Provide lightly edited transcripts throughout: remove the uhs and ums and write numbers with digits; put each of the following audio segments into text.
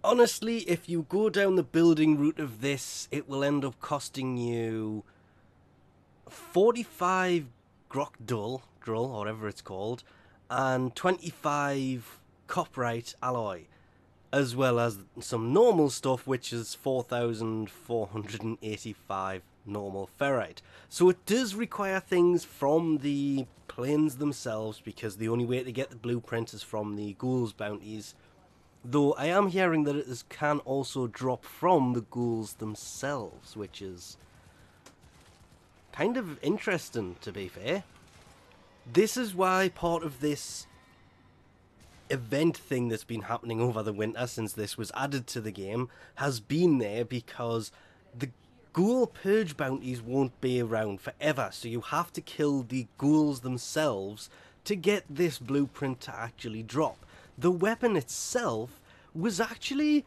Honestly, if you go down the building route of this, it will end up costing you 45 grok drill, or whatever it's called, and 25 copperite alloy, as well as some normal stuff, which is 4,485 normal ferrite. So it does require things from the planes themselves, because the only way to get the blueprint is from the ghouls bounties. Though I am hearing that it can also drop from the ghouls themselves, which is kind of interesting, to be fair. This is why part of this event thing that's been happening over the winter since this was added to the game has been there, because the ghoul purge bounties won't be around forever, so you have to kill the ghouls themselves to get this blueprint to actually drop. The weapon itself was actually...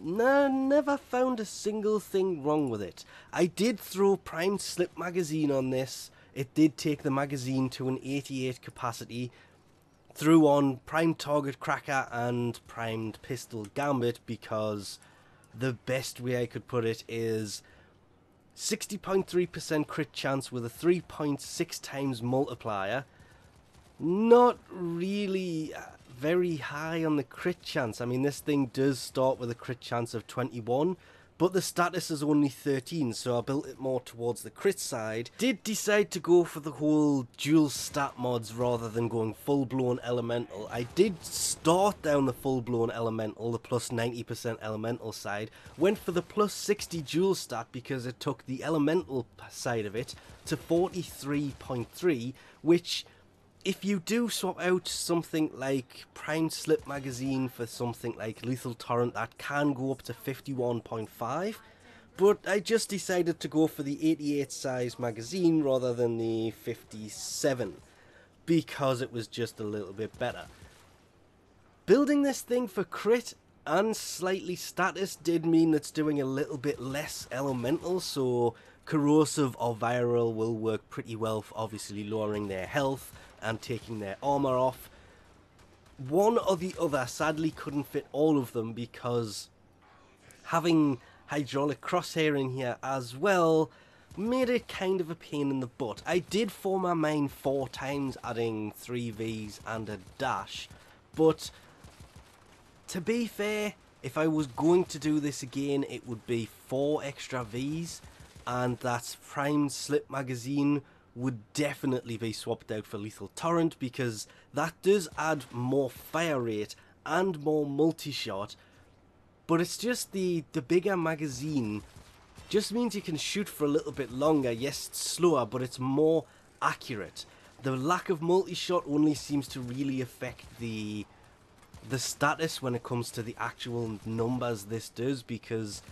never found a single thing wrong with it. I did throw primed slip magazine on this. It did take the magazine to an 88 capacity. Threw on primed target cracker and primed pistol gambit, because the best way I could put it is 60.3% crit chance with a 3.6 times multiplier. Not really very high on the crit chance. I mean, this thing does start with a crit chance of 21, but the status is only 13, so I built it more towards the crit side. Did decide to go for the whole dual stat mods rather than going full-blown elemental. I did start down the full-blown elemental, the plus 90% elemental side. Went for the plus 60 dual stat because it took the elemental side of it to 43.3, which... if you do swap out something like primed slip magazine for something like lethal torrent, that can go up to 51.5, but I just decided to go for the 88 size magazine rather than the 57 because it was just a little bit better. Building this thing for crit and slightly status did mean it's doing a little bit less elemental, so corrosive or viral will work pretty well for obviously lowering their health and taking their armor off. One or the other sadly couldn't fit all of them, because having hydraulic crosshair in here as well made it kind of a pain in the butt. I did form my mine 4 times, adding 3 Vs and a dash, but to be fair, if I was going to do this again, it would be 4 extra Vs, and that primed slip magazine would definitely be swapped out for lethal torrent, because that does add more fire rate and more multi-shot, but it's just the bigger magazine just means you can shoot for a little bit longer. Yes, it's slower, but it's more accurate. The lack of multi-shot only seems to really affect the status when it comes to the actual numbers this does, because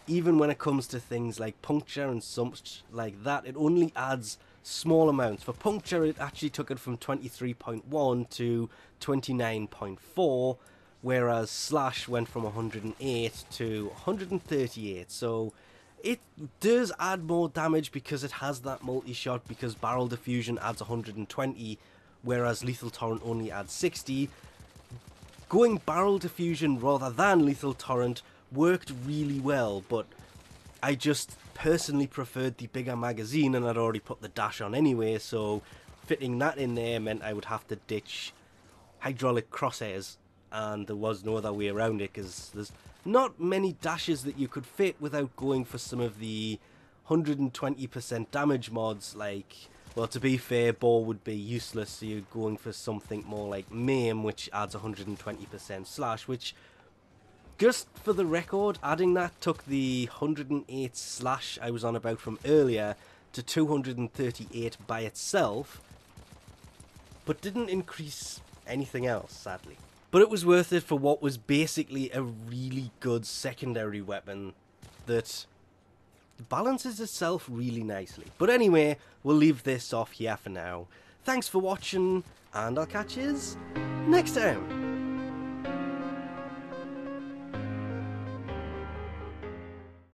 even when it comes to things like puncture and such like that, it only adds small amounts. For puncture, it actually took it from 23.1 to 29.4, whereas slash went from 108 to 138. So it does add more damage because it has that multi-shot, because barrel diffusion adds 120, whereas lethal torrent only adds 60. Going barrel diffusion rather than lethal torrent worked really well, but I just personally preferred the bigger magazine, and I'd already put the dash on anyway, so fitting that in there meant I would have to ditch hydraulic crosshairs, and there was no other way around it, because there's not many dashes that you could fit without going for some of the 120% damage mods. Like, well, to be fair, Boar would be useless, so you're going for something more like Maim, which adds 120% slash, which, just for the record, adding that took the 108 slash I was on about from earlier to 238 by itself, but didn't increase anything else, sadly. But it was worth it for what was basically a really good secondary weapon that balances itself really nicely. But anyway, we'll leave this off here for now. Thanks for watching, and I'll catch yous next time.